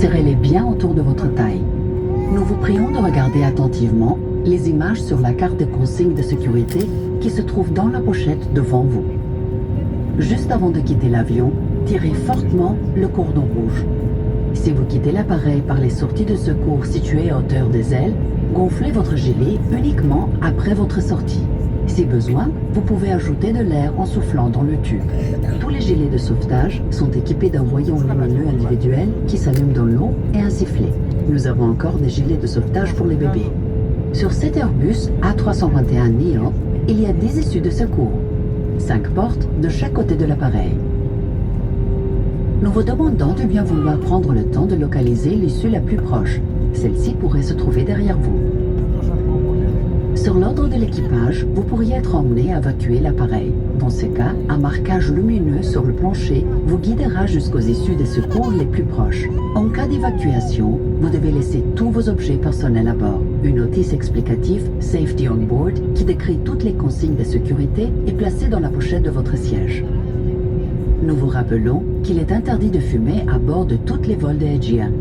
Serrez-les bien autour de votre taille. Nous vous prions de regarder attentivement les images sur la carte de consigne de sécurité qui se trouve dans la pochette devant vous. Juste avant de quitter l'avion, tirez fortement le cordon rouge. Si vous quittez l'appareil par les sorties de secours situées à hauteur des ailes, gonflez votre gilet uniquement après votre sortie. Si besoin, vous pouvez ajouter de l'air en soufflant dans le tube. Tous les gilets de sauvetage sont équipés d'un voyant lumineux individuel qui s'allume dans l'eau et un sifflet. Nous avons encore des gilets de sauvetage pour les bébés. Sur cet Airbus A321neo, il y a 10 issues de secours. 5 portes de chaque côté de l'appareil. Nous vous demandons de bien vouloir prendre le temps de localiser l'issue la plus proche. Celle-ci pourrait se trouver derrière vous. Sur l'ordre de l'équipage, vous pourriez être emmené à évacuer l'appareil. Dans ce cas, un marquage lumineux sur le plancher vous guidera jusqu'aux issues des secours les plus proches. En cas d'évacuation, vous devez laisser tous vos objets personnels à bord. Une notice explicative Safety on Board qui décrit toutes les consignes de sécurité est placée dans la pochette de votre siège. Nous vous rappelons qu'il est interdit de fumer à bord de tous les vols de Aegean.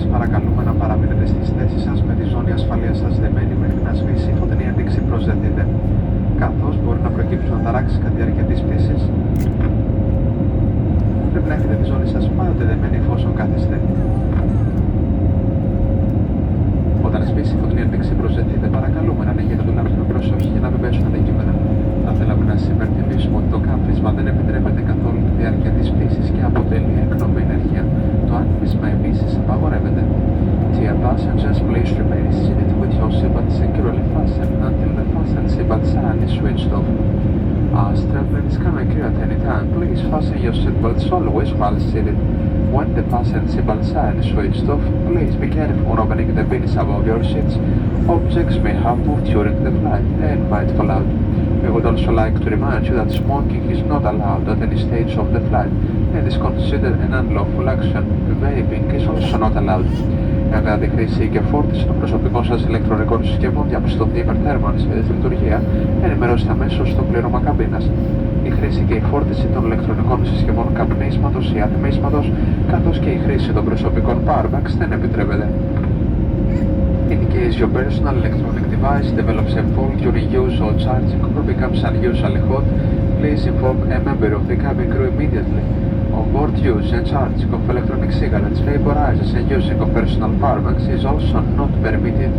σας παρακαλούμε να παραμείνετε στις θέσεις σας με τη ζώνη ασφαλείας σας δεμένη μέχρι να σβήσει η φωτεινή ένδειξη προσδεθείτε. Καθώς μπορεί να προκύψουν αναταράξεις κατά τη διάρκεια της πτήσης, πρέπει να έχετε τη ζώνη σας πάντοτε δεμένη εφόσον κάθεστε. Όταν σβήσει η φωτεινή ένδειξη προσδεθείτε, παρακαλούμε να ανοίγετε το λάμπρο με προσοχή για να μην πέσουν αντικείμενα. Θα θέλαμε να σας υπενθυμίσουμε ότι το κάμφισμα δεν επιτρέπεται καθ' όλη τη διάρκεια της πτήσης και αποτελεί έκνομη ενέργεια. Το άνθισμα επίσης απαγορεύεται. Dear passengers, please remain seated with your seatbelt securely fastened until the fasten seatbelt sign is switched off. As turbulence can occur at any time, please fasten your seatbelts always while seated. When the fasten seatbelt sign is switched off, please be careful when opening the bins above your seats. Objects may have moved during the flight and might fall out. We would also like to remind you that smoking is not allowed at any stage of the flight and is considered an unlawful action. Vaping is also not allowed. Εάν κατά τη χρήση και φόρτιση των προσωπικών σας ηλεκτρονικών συσκευών διαπιστωθεί υπερθέρμανση ή δυσλειτουργία, ενημερώστε αμέσως στο πλήρωμα καμπίνας. Η χρήση και η φόρτιση των ηλεκτρονικών συσκευών καπνίσματος ή ατμίσματος, καθώς και η χρήση των προσωπικών powerbanks δεν επιτρέπεται. In case your personal electronic device develops a fault during use or charging or becomes unusually hot, please inform a member of the cabin crew immediately. On-board use and charging of electronic cigarettes, vaporizers and using of personal powerbanks is also not permitted.